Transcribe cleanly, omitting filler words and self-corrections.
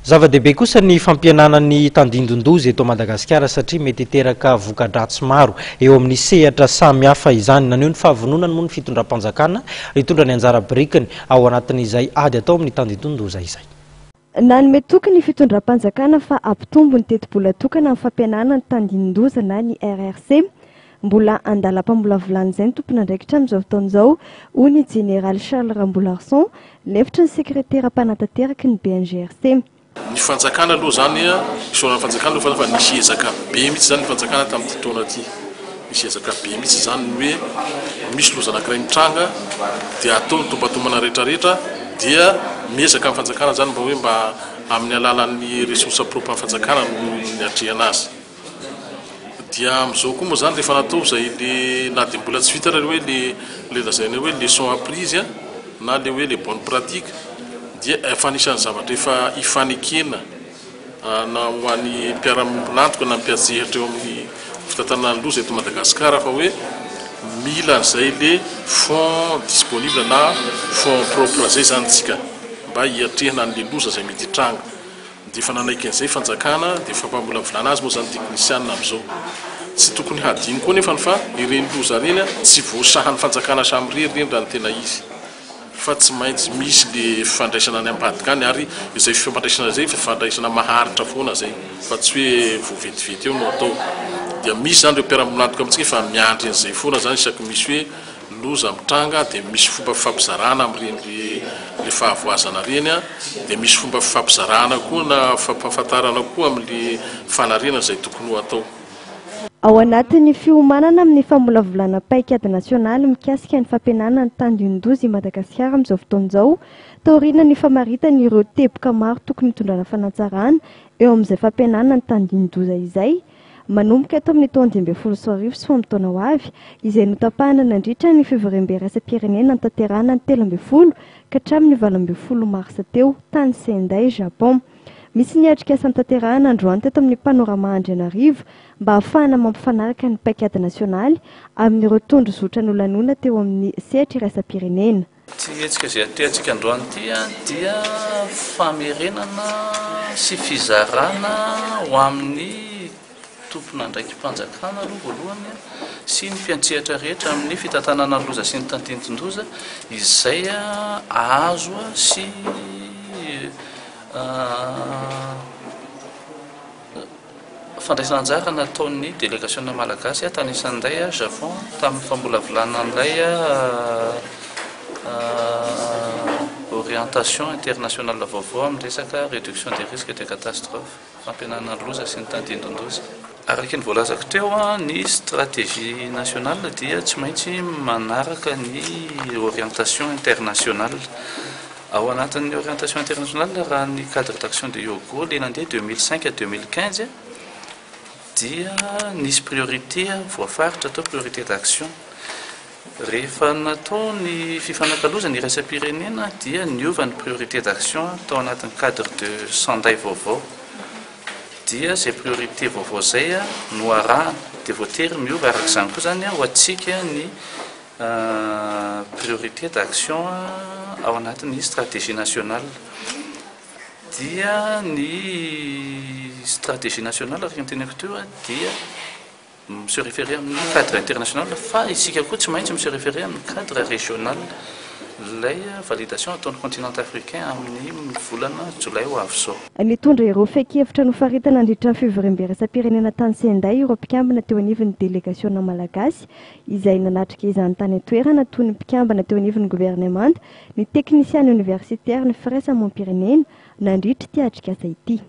Zava-dehibe kosa ny fampiananan'ny tandindondozy eto Madagasikara satria mety teraka voka-dratsy maro eo amin'ny sehatra samihafa izany. Naneho ny fahavononany moa ny fitondram-panjakana hitondra ny anjara birikany ao anatin'izay ady atao amin'ny tandindondoza izay. Nanome tokony ny fitondram-panjakana fa ampitombo ny teti-bola tokana amin'ny fampianana ny tandindondoza na ny RRC. Mbola andalam-pamolavolana izay ny tompon'andraikitra amin'izao fotoan'izao hoy ny Général Charles Rambolarson, lefitry ny sekretera mpanantanteraka ny BNGRC. Ny fanjakana aloha zany isoran'ny fanjakana aloha fa nisy ezaka be mihitsy zany ny fanjakana tamin'ity taona ity. Misy ezaka be mihitsy zany ny hoe misy loza anankiray mitranga dia atao ny tombatombana rehetrarehetra dia miezaka amin'ny fanjakana zany mba amin'ny alalan'ny resursa propre amin'ny fanjakana no niatrehana azy. Dia amin'izao koa moa zany rehefa natao zay le na dia mbola tsy vita raha hoe le lazaina hoe leçon apprise na le hoe les bonnes pratiques dia efa anisan'ny zavatra efa ifanekena na ho an'ny mpiara-nantoka na mpiatsehatra eo amin'ny fitantanana loza eto Madagasikara fa hoe mila an'izay le fonds disponible na fonds propre zay zany tsika mba hiatrehana an'le loza zay mety hitranga. Dia efa nanaiky an'izay fanjakana dia fampamolavolana azy moa zany teknisianina amin'izao. Tsy tokony hadino koa nefa fa ireny loza reny tsy voasahan'ny fanjakana samirery raha ny tena izy. Fa tsy maintsy misy le fifandraisana any ambadikany ary izay fifandraisana zay fifandraisana maharitra foana zay fa tsy hoe voavetivety eo no atao. Dia misy zany ireo mpiara-monantoka amintsika fa miandry an'izay foana zany isaky misy hoe loza mitranga dia misy fomba fifampizarana amin'ireny le fahavoazana reny dia misy fomba fifampizarana koa na fampahafantarana koa amin'le fanarena zay tokony ho atao. Ao anatin'ny fiomanana amin'ny famolavolana paikady nasionaly mikasika ny fampianana ny tandindondoza i Madagasikara amin'izao fotoan'izao, taoriana ny famaritana ireo teboka maro tokony hitondrana fanatsarana eo amin'izay fampianana ny tandindondoza izay. Manomboka eto amin'ny taona 2024 sy taona ho avy izay notapahana nandritra ny fivorim-be raisam-pirenena tanterahana ny 13 ka hatramin'ny 18 marsa teo tany Sendai, Japon. Misy ny atrikasa tanterahana androany teto amin'ny panorama Andrainarivo mba ahafahana mampifanaraka ny paikady nasionaly amin'ireo tondro zotra nolanona teo amin'ny sehatra iraisam-pirenena. Ty etsika zay atehantsika androany ity dia famerenana sy fizarana ho amin'ny tompon'andraiky mpanjakana aloha voalohany sy ny mpiantsehatra rehetra amin'ny fitantanana loza sy ny tandindondoza izay azo sy fandraisana anjara nataon'ny délégation malagasy tany Sendai, Japon tamin'ny famolavolana an'ilay orientation internationale vaovao amin'ny resaka réduction des risques et des catastrophes fampianana loza sy ny tandindondoza. Araky ny voalazako teo ny stratégie nationale dia tsy maintsy manaraka ny orientation internationale. Ao anatin'ny orientation internationale raha ny cadre d'action de Hyogo le nandeha 2005 à 2015 dia nisy priorité voafaritra atao priorité d'action. Rehefa natao ny fifanakaloza ny raisam-pirenena dia niova ny priorité d'action tao anatin'ny cadre de Sendai vaovao. Dia zay priorité vaovao zay no arahana dia voatery miova araka izany koa zany ho atsika ny priorité d'action ao anatin'ny stratégie nationale. Dia ny stratégie nationale araka ny teneko teo dia se référer amin'ny cadre international fa isika koa tsy maintsy se référer amin'ny cadre régional lay validation ataon'ny continent africain amin'ny volana jolay ho avy zao. Nitondra ireo feikevitra nofaritana nandritra ny fivorim-be raisam-pirenena tany Sendai ireo mpikambana teo anivon'ny délégation malagasy izay nanatrika izany tany an-toerana toy ny mpikambana teo anivon'ny gouvernement, ny teknisiany universitaire, ny fraises Mont-Pyrénées nandritra ty atrikasa ity.